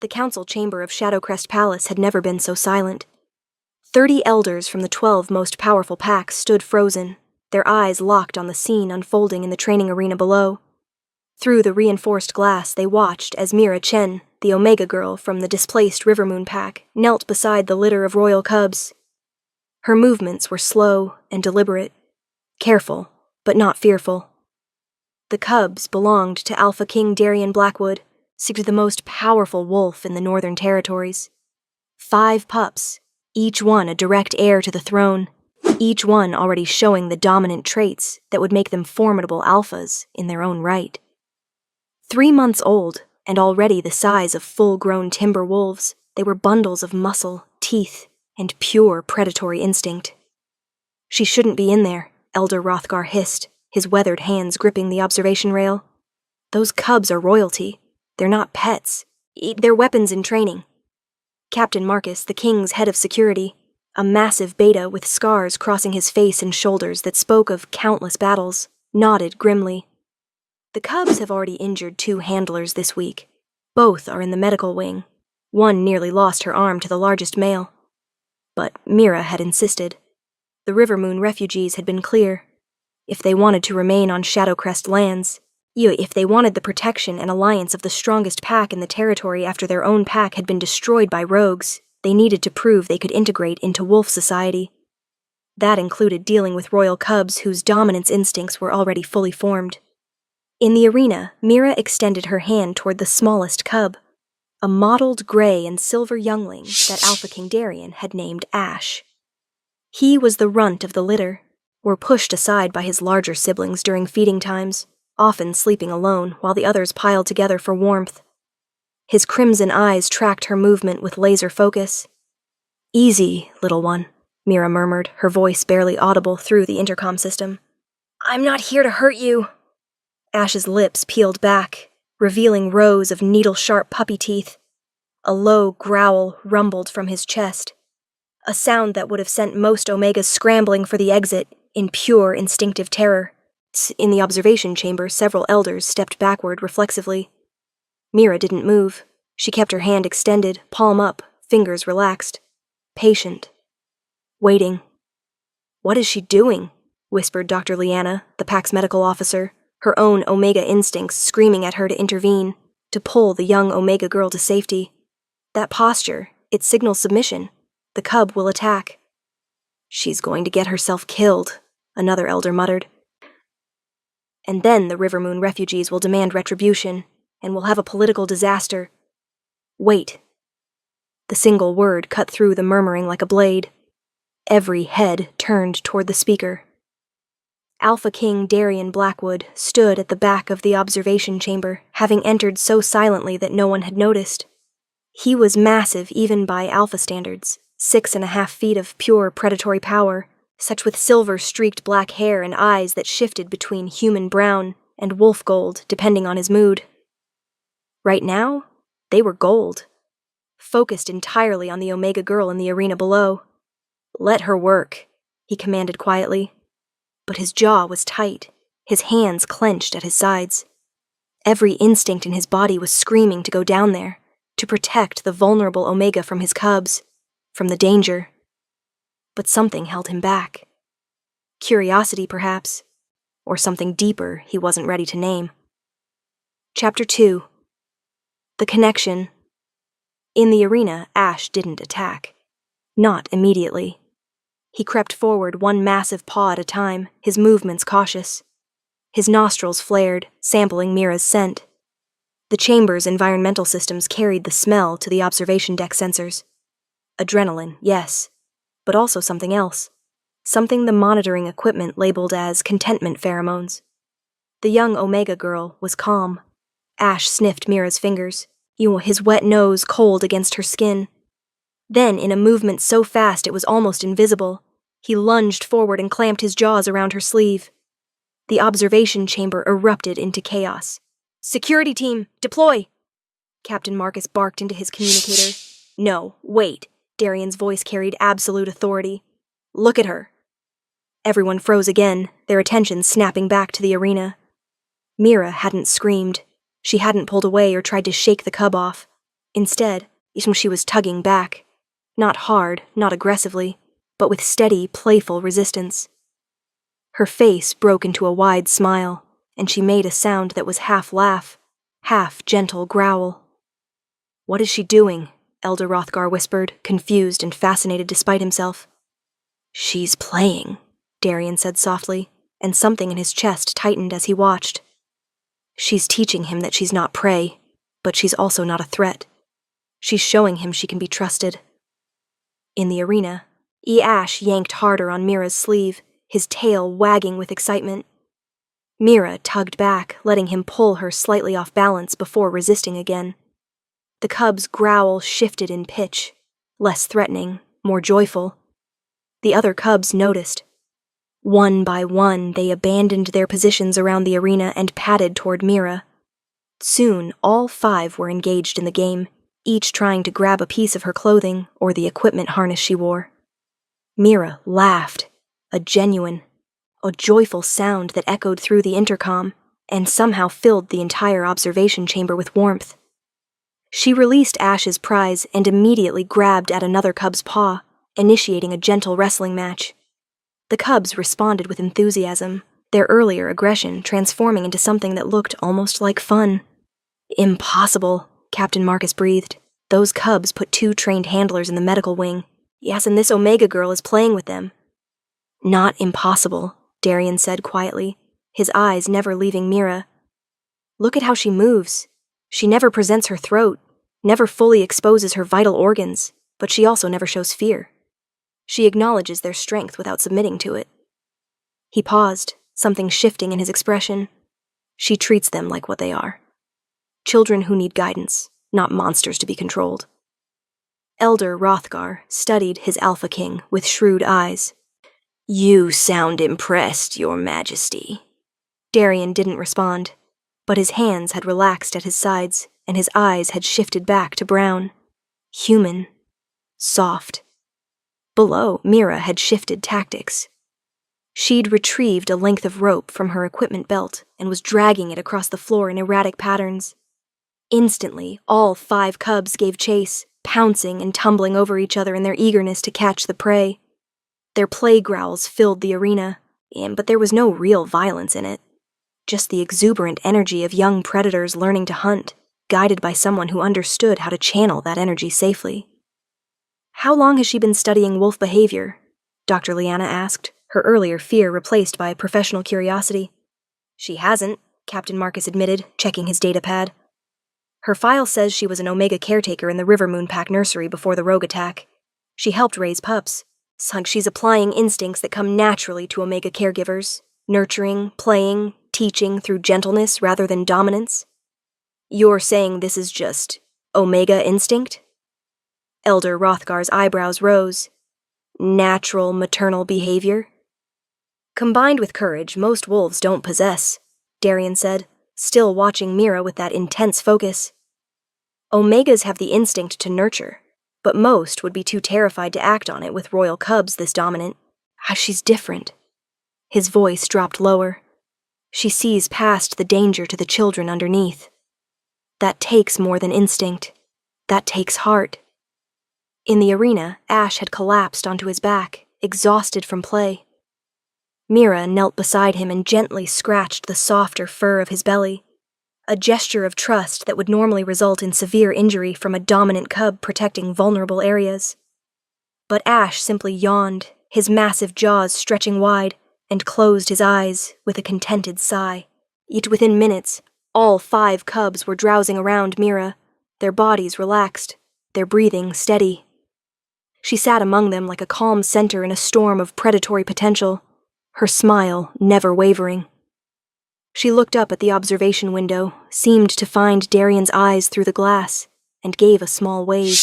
The council chamber of Shadowcrest Palace had never been so silent. 30 elders from the 12 most powerful packs stood frozen, their eyes locked on the scene unfolding in the training arena below. Through the reinforced glass, they watched as Mira Chen, the Omega girl from the displaced Rivermoon pack, knelt beside the litter of royal cubs. Her movements were slow and deliberate, careful, but not fearful. The cubs belonged to Alpha King Darian Blackwood, the most powerful wolf in the Northern Territories. 5 pups, each one a direct heir to the throne, each one already showing the dominant traits that would make them formidable alphas in their own right. 3 months old, and already the size of full-grown timber wolves, they were bundles of muscle, teeth, and pure predatory instinct. "She shouldn't be in there," Elder Rothgar hissed, his weathered hands gripping the observation rail. "Those cubs are royalty. They're not pets. They're weapons in training." Captain Marcus, the king's head of security, a massive beta with scars crossing his face and shoulders that spoke of countless battles, nodded grimly. "The cubs have already injured 2 handlers this week. Both are in the medical wing. One nearly lost her arm to the largest male. But Mira had insisted. The Rivermoon refugees had been clear. If they wanted to remain on Shadowcrest lands, if they wanted the protection and alliance of the strongest pack in the territory after their own pack had been destroyed by rogues, they needed to prove they could integrate into wolf society. That included dealing with royal cubs whose dominance instincts were already fully formed. In the arena, Mira extended her hand toward the smallest cub, a mottled gray and silver youngling that Alpha King Darian had named Ash. He was the runt of the litter, or pushed aside by his larger siblings during feeding times, often sleeping alone while the others piled together for warmth. His crimson eyes tracked her movement with laser focus. "Easy, little one," Mira murmured, her voice barely audible through the intercom system. "I'm not here to hurt you." Ash's lips peeled back, revealing rows of needle-sharp puppy teeth. A low growl rumbled from his chest, a sound that would have sent most Omegas scrambling for the exit in pure instinctive terror. In the observation chamber, several elders stepped backward reflexively. Mira didn't move. She kept her hand extended, palm up, fingers relaxed. Patient. Waiting. "What is she doing?" whispered Dr. Liana, the pack's medical officer, her own Omega instincts screaming at her to intervene, to pull the young Omega girl to safety. "That posture, it signals submission. The cub will attack." "She's going to get herself killed," another elder muttered. "And then the Rivermoon refugees will demand retribution, and we'll have a political disaster." "Wait." The single word cut through the murmuring like a blade. Every head turned toward the speaker. Alpha King Darian Blackwood stood at the back of the observation chamber, having entered so silently that no one had noticed. He was massive even by Alpha standards, 6.5 feet of pure predatory power, such with silver-streaked black hair and eyes that shifted between human brown and wolf gold depending on his mood. Right now, they were gold, focused entirely on the Omega girl in the arena below. "Let her work," he commanded quietly. But his jaw was tight, his hands clenched at his sides. Every instinct in his body was screaming to go down there, to protect the vulnerable Omega from his cubs, from the danger. But something held him back. Curiosity, perhaps, or something deeper he wasn't ready to name. Chapter 2. The Connection. In the arena, Ash didn't attack. Not immediately. He crept forward one massive paw at a time, his movements cautious. His nostrils flared, sampling Mira's scent. The chamber's environmental systems carried the smell to the observation deck sensors. Adrenaline, yes, but also something else. Something the monitoring equipment labeled as contentment pheromones. The young Omega girl was calm. Ash sniffed Mira's fingers, his wet nose cold against her skin. Then, in a movement so fast it was almost invisible, he lunged forward and clamped his jaws around her sleeve. The observation chamber erupted into chaos. "Security team, deploy!" Captain Marcus barked into his communicator. "No, wait." Darian's voice carried absolute authority. "Look at her." Everyone froze again, their attention snapping back to the arena. Mira hadn't screamed. She hadn't pulled away or tried to shake the cub off. Instead, she was tugging back. Not hard, not aggressively, but with steady, playful resistance. Her face broke into a wide smile, and she made a sound that was half laugh, half gentle growl. "What is she doing?" Elder Rothgar whispered, confused and fascinated despite himself. "She's playing," Darian said softly, and something in his chest tightened as he watched. "She's teaching him that she's not prey, but she's also not a threat. She's showing him she can be trusted." In the arena, Ash yanked harder on Mira's sleeve, his tail wagging with excitement. Mira tugged back, letting him pull her slightly off balance before resisting again. The cub's growl shifted in pitch, less threatening, more joyful. The other cubs noticed. One by one, they abandoned their positions around the arena and padded toward Mira. Soon, all 5 were engaged in the game, each trying to grab a piece of her clothing or the equipment harness she wore. Mira laughed, a genuine, a joyful sound that echoed through the intercom and somehow filled the entire observation chamber with warmth. She released Ash's prize and immediately grabbed at another cub's paw, initiating a gentle wrestling match. The cubs responded with enthusiasm, their earlier aggression transforming into something that looked almost like fun. "Impossible," Captain Marcus breathed. "Those cubs put 2 trained handlers in the medical wing. Yes, and this Omega girl is playing with them." "Not impossible," Darian said quietly, his eyes never leaving Mira. "Look at how she moves. She never presents her throat, never fully exposes her vital organs, but she also never shows fear. She acknowledges their strength without submitting to it." He paused, something shifting in his expression. "She treats them like what they are. Children who need guidance, not monsters to be controlled." Elder Rothgar studied his Alpha King with shrewd eyes. "You sound impressed, Your Majesty." Darian didn't respond, but his hands had relaxed at his sides, and his eyes had shifted back to brown. Human. Soft. Below, Mira had shifted tactics. She'd retrieved a length of rope from her equipment belt and was dragging it across the floor in erratic patterns. Instantly, all 5 cubs gave chase, pouncing and tumbling over each other in their eagerness to catch the prey. Their play growls filled the arena, but there was no real violence in it. Just the exuberant energy of young predators learning to hunt, guided by someone who understood how to channel that energy safely. "How long has she been studying wolf behavior?" Dr. Liana asked, her earlier fear replaced by professional curiosity. "She hasn't," Captain Marcus admitted, checking his datapad. "Her file says she was an Omega caretaker in the River Moon Pack nursery before the rogue attack. She helped raise pups. So she's applying instincts that come naturally to Omega caregivers, nurturing, playing, teaching through gentleness rather than dominance." "You're saying this is just Omega instinct?" Elder Rothgar's eyebrows rose. "Natural maternal behavior?" "Combined with courage, most wolves don't possess," Darian said, still watching Mira with that intense focus. "Omegas have the instinct to nurture, but most would be too terrified to act on it with royal cubs this dominant. She's different." His voice dropped lower. "She sees past the danger to the children underneath. That takes more than instinct. That takes heart." In the arena, Ash had collapsed onto his back, exhausted from play. Mira knelt beside him and gently scratched the softer fur of his belly, a gesture of trust that would normally result in severe injury from a dominant cub protecting vulnerable areas. But Ash simply yawned, his massive jaws stretching wide, and closed his eyes with a contented sigh. Yet within minutes, all 5 cubs were drowsing around Mira, their bodies relaxed, their breathing steady. She sat among them like a calm center in a storm of predatory potential, her smile never wavering. She looked up at the observation window, seemed to find Darian's eyes through the glass, and gave a small wave.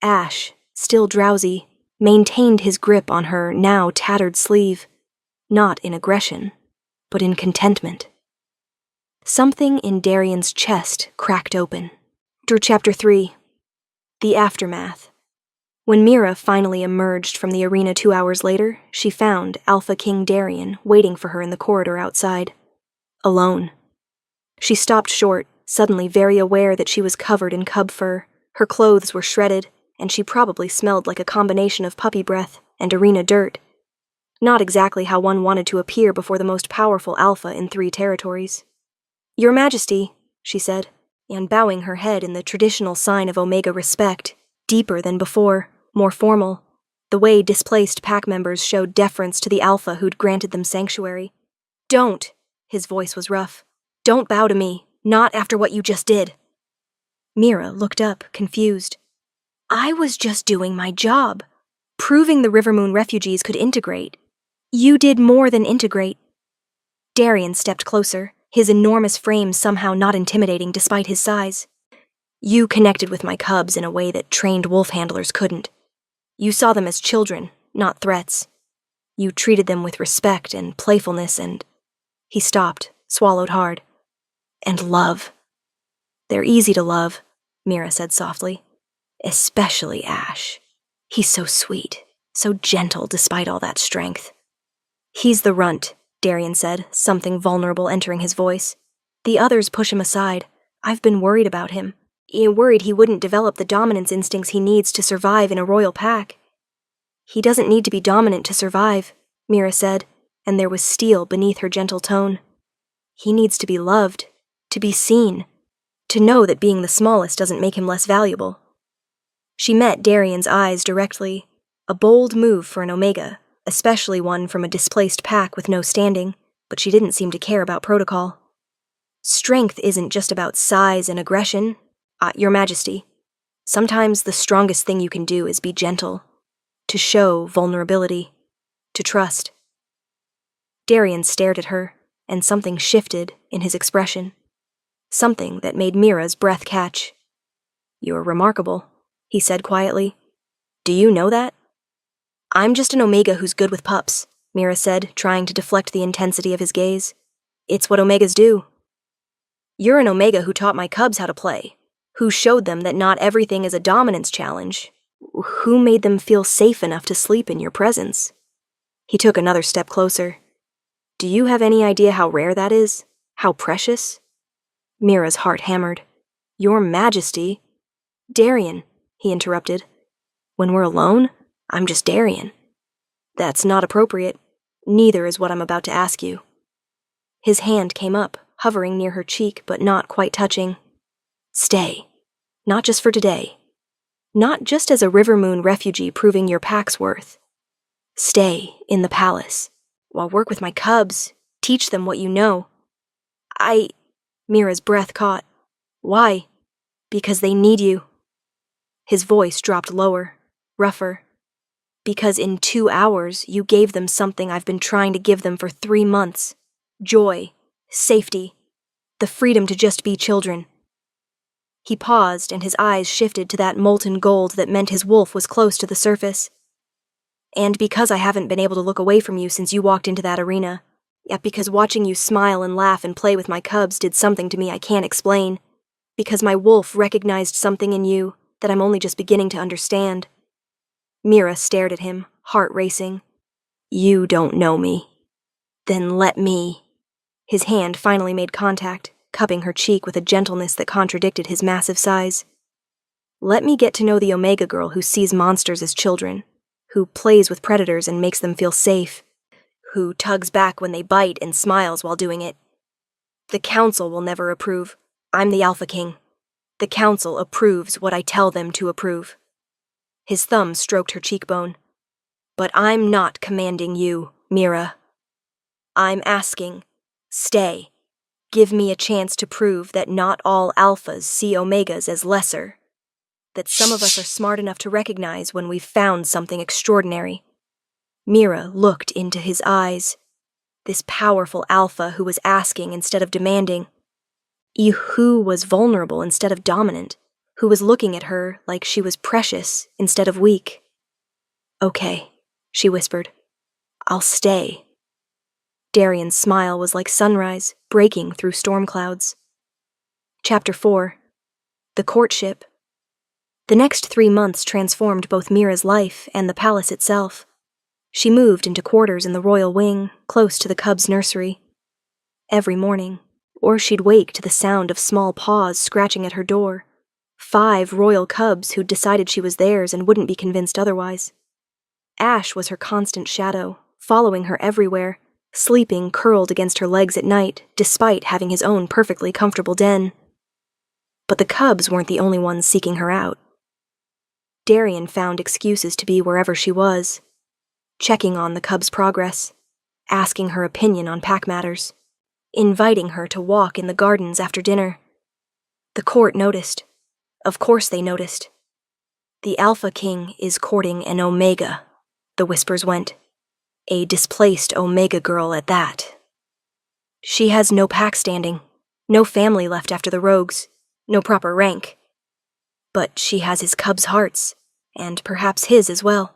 Ash, still drowsy, maintained his grip on her now tattered sleeve, not in aggression, but in contentment. Something in Darian's chest cracked open. Through Chapter 3. The Aftermath. When Mira finally emerged from the arena 2 hours later, she found Alpha King Darian waiting for her in the corridor outside. Alone. She stopped short, suddenly very aware that she was covered in cub fur. Her clothes were shredded, and she probably smelled like a combination of puppy breath and arena dirt. Not exactly how one wanted to appear before the most powerful alpha in 3 territories. "Your Majesty," she said, and bowing her head in the traditional sign of Omega respect, deeper than before, more formal, the way displaced pack members showed deference to the alpha who'd granted them sanctuary. "Don't," his voice was rough. "Don't bow to me, not after what you just did." Mira looked up, confused. "I was just doing my job, proving the Rivermoon refugees could integrate. You did more than integrate." Darien stepped closer, his enormous frame somehow not intimidating despite his size. "You connected with my cubs in a way that trained wolf handlers couldn't. You saw them as children, not threats. You treated them with respect and playfulness and—" He stopped, swallowed hard. "And love. They're easy to love," Mira said softly. "Especially Ash. He's so sweet, so gentle despite all that strength." "He's the runt," Darien said, something vulnerable entering his voice. "The others push him aside. I've been worried about him. Worried he wouldn't develop the dominance instincts he needs to survive in a royal pack." "He doesn't need to be dominant to survive," Mira said, and there was steel beneath her gentle tone. "He needs to be loved, to be seen, to know that being the smallest doesn't make him less valuable." She met Darien's eyes directly, a bold move for an Omega, especially one from a displaced pack with no standing, but she didn't seem to care about protocol. "Strength isn't just about size and aggression, Your Majesty. Sometimes the strongest thing you can do is be gentle, to show vulnerability, to trust." Darien stared at her, and something shifted in his expression. Something that made Mira's breath catch. "You're remarkable," he said quietly. "Do you know that?" "I'm just an Omega who's good with pups," Mira said, trying to deflect the intensity of his gaze. "It's what Omegas do." "You're an Omega who taught my cubs how to play, who showed them that not everything is a dominance challenge, who made them feel safe enough to sleep in your presence." He took another step closer. "Do you have any idea how rare that is? How precious?" Mira's heart hammered. "Your Majesty—" "Darien," he interrupted. "When we're alone, I'm just Darien." "That's not appropriate. Neither is what I'm about to ask you." His hand came up, hovering near her cheek but not quite touching. "Stay. Not just for today. Not just as a Rivermoon refugee proving your pack's worth. Stay in the palace, while work with my cubs, teach them what you know." Mira's breath caught. "Why?" "Because they need you." His voice dropped lower, rougher. "Because in 2 hours you gave them something I've been trying to give them for 3 months. Joy, safety, the freedom to just be children." He paused, and his eyes shifted to that molten gold that meant his wolf was close to the surface. "And because I haven't been able to look away from you since you walked into that arena, yet because watching you smile and laugh and play with my cubs did something to me I can't explain, because my wolf recognized something in you that I'm only just beginning to understand." Mira stared at him, heart racing. "You don't know me. Then let me." His hand finally made contact, cupping her cheek with a gentleness that contradicted his massive size. "Let me get to know the Omega girl who sees monsters as children, who plays with predators and makes them feel safe, who tugs back when they bite and smiles while doing it. The Council will never approve. I'm the Alpha King. The Council approves what I tell them to approve." His thumb stroked her cheekbone. "But I'm not commanding you, Mira. I'm asking, stay. Give me a chance to prove that not all alphas see Omegas as lesser. That some of us are smart enough to recognize when we've found something extraordinary." Mira looked into his eyes. This powerful alpha who was asking instead of demanding. Who was vulnerable instead of dominant. Who was looking at her like she was precious instead of weak. "Okay," she whispered. "I'll stay." Darien's smile was like sunrise, breaking through storm clouds. Chapter 4. The Courtship. The next 3 months transformed both Mira's life and the palace itself. She moved into quarters in the royal wing, close to the cubs' nursery. Every morning, or she'd wake to the sound of small paws scratching at her door. 5 royal cubs who'd decided she was theirs and wouldn't be convinced otherwise. Ash was her constant shadow, following her everywhere, sleeping curled against her legs at night, despite having his own perfectly comfortable den. But the cubs weren't the only ones seeking her out. Darian found excuses to be wherever she was, checking on the cubs' progress, asking her opinion on pack matters, inviting her to walk in the gardens after dinner. The court noticed. Of course they noticed. "The Alpha King is courting an Omega," the whispers went. "A displaced Omega girl at that. She has no pack standing, no family left after the rogues, no proper rank. But she has his cubs' hearts, and perhaps his as well."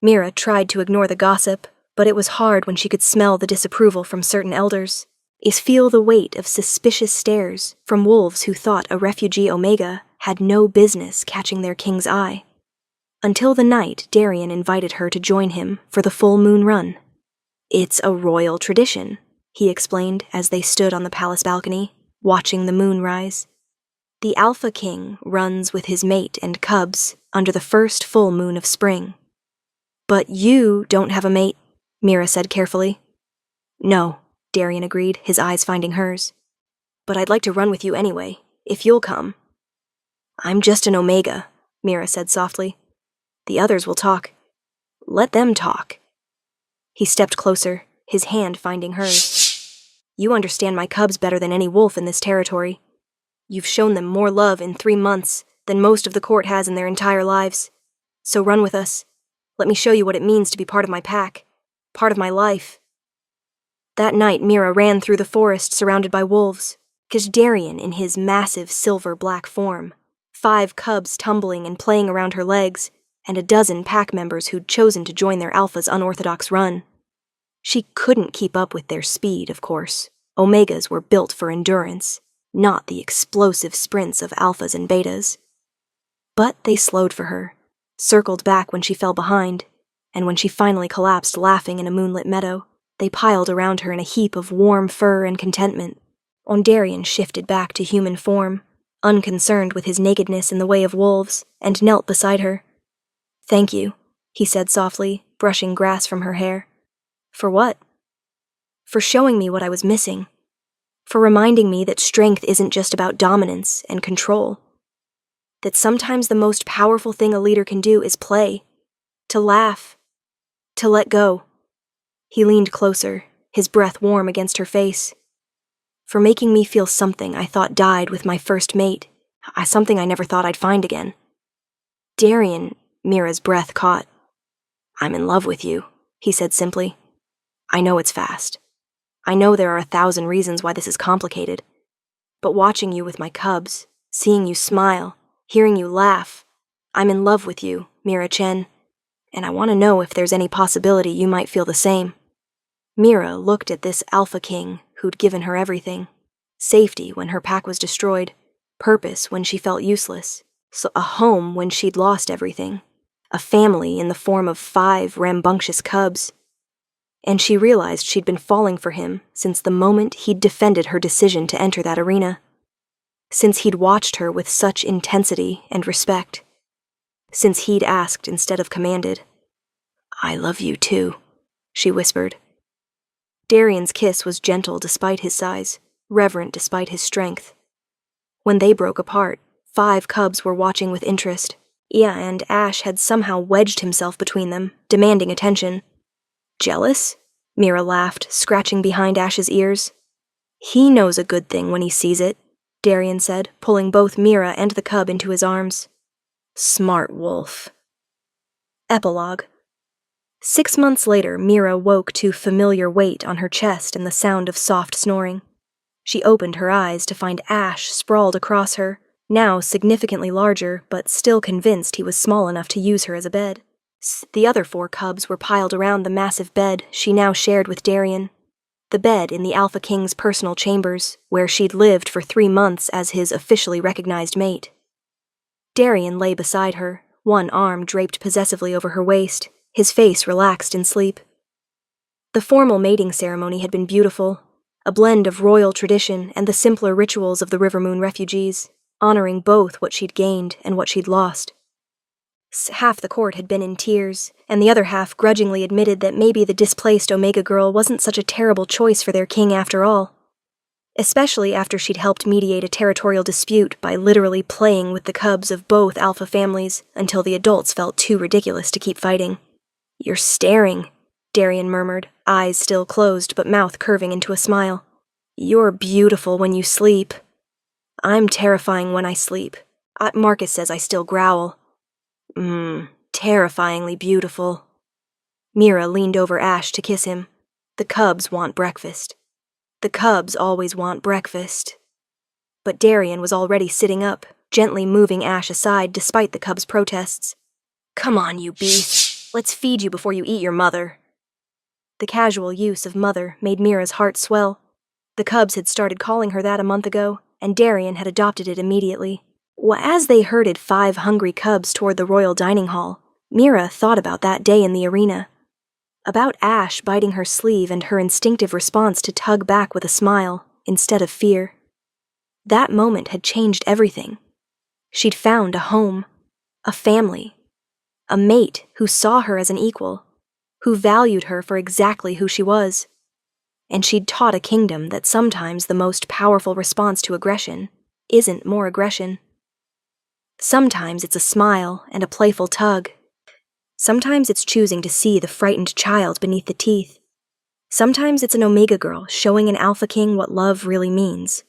Mira tried to ignore the gossip, but it was hard when she could smell the disapproval from certain elders, feel the weight of suspicious stares from wolves who thought a refugee Omega had no business catching their king's eye. Until the night Darian invited her to join him for the full moon run. "It's a royal tradition," he explained as they stood on the palace balcony, watching the moon rise. "The Alpha King runs with his mate and cubs under the first full moon of spring." "But you don't have a mate," Mira said carefully. "No," Darian agreed, his eyes finding hers. "But I'd like to run with you anyway, if you'll come." "I'm just an Omega," Mira said softly. "The others will talk. Let them talk." He stepped closer, his hand finding hers. "You understand my cubs better than any wolf in this territory. You've shown them more love in 3 months than most of the court has in their entire lives. So run with us. Let me show you what it means to be part of my pack, part of my life." That night Mira ran through the forest surrounded by wolves, Darian in his massive silver-black form, 5 cubs tumbling and playing around her legs, and a dozen pack members who'd chosen to join their alpha's unorthodox run. She couldn't keep up with their speed, of course. Omegas were built for endurance, not the explosive sprints of alphas and betas. But they slowed for her, circled back when she fell behind, and when she finally collapsed laughing in a moonlit meadow, they piled around her in a heap of warm fur and contentment. Darian shifted back to human form, unconcerned with his nakedness in the way of wolves, and knelt beside her. "Thank you," he said softly, brushing grass from her hair. "For what?" "For showing me what I was missing. For reminding me that strength isn't just about dominance and control. That sometimes the most powerful thing a leader can do is play, to laugh, to let go." He leaned closer, his breath warm against her face. "For making me feel something I thought died with my first mate, something I never thought I'd find again." "Darian," Mira's breath caught. "I'm in love with you," he said simply. "I know it's fast. I know there are 1,000 reasons why this is complicated. But watching you with my cubs, seeing you smile, hearing you laugh, I'm in love with you, Mira Chen, and I want to know if there's any possibility you might feel the same." Mira looked at this Alpha King who'd given her everything. Safety when her pack was destroyed, purpose when she felt useless, so a home when she'd lost everything, a family in the form of 5 rambunctious cubs. And she realized she'd been falling for him since the moment he'd defended her decision to enter that arena. Since he'd watched her with such intensity and respect. Since he'd asked instead of commanded. "I love you too," she whispered. Darian's kiss was gentle despite his size, reverent despite his strength. When they broke apart, 5 cubs were watching with interest. And Ash had somehow wedged himself between them, demanding attention. "Jealous?" Mira laughed, scratching behind Ash's ears. "He knows a good thing when he sees it," Darian said, pulling both Mira and the cub into his arms. "Smart wolf." Epilogue. 6 months later, Mira woke to familiar weight on her chest and the sound of soft snoring. She opened her eyes to find Ash sprawled across her, now significantly larger, but still convinced he was small enough to use her as a bed. The other 4 cubs were piled around the massive bed she now shared with Darian. The bed in the Alpha King's personal chambers, where she'd lived for 3 months as his officially recognized mate. Darian lay beside her, one arm draped possessively over her waist, his face relaxed in sleep. The formal mating ceremony had been beautiful, a blend of royal tradition and the simpler rituals of the Rivermoon refugees, honoring both what she'd gained and what she'd lost. Half the court had been in tears, and the other half grudgingly admitted that maybe the displaced Omega Girl wasn't such a terrible choice for their king after all. Especially after she'd helped mediate a territorial dispute by literally playing with the cubs of both alpha families until the adults felt too ridiculous to keep fighting. "You're staring," Darian murmured, eyes still closed but mouth curving into a smile. "You're beautiful when you sleep." "I'm terrifying when I sleep. Marcus says I still growl." Terrifyingly beautiful." Mira leaned over Ash to kiss him. "The cubs want breakfast. The cubs always want breakfast." But Darian was already sitting up, gently moving Ash aside despite the cubs' protests. "Come on, you beast. Let's feed you before you eat your mother." The casual use of mother made Mira's heart swell. The cubs had started calling her that a month ago, and Darian had adopted it immediately. As they herded 5 hungry cubs toward the royal dining hall, Mira thought about that day in the arena. About Ash biting her sleeve and her instinctive response to tug back with a smile, instead of fear. That moment had changed everything. She'd found a home, a family, a mate who saw her as an equal, who valued her for exactly who she was. And she'd taught a kingdom that sometimes the most powerful response to aggression isn't more aggression. Sometimes it's a smile and a playful tug. Sometimes it's choosing to see the frightened child beneath the teeth. Sometimes it's an Omega Girl showing an Alpha King what love really means.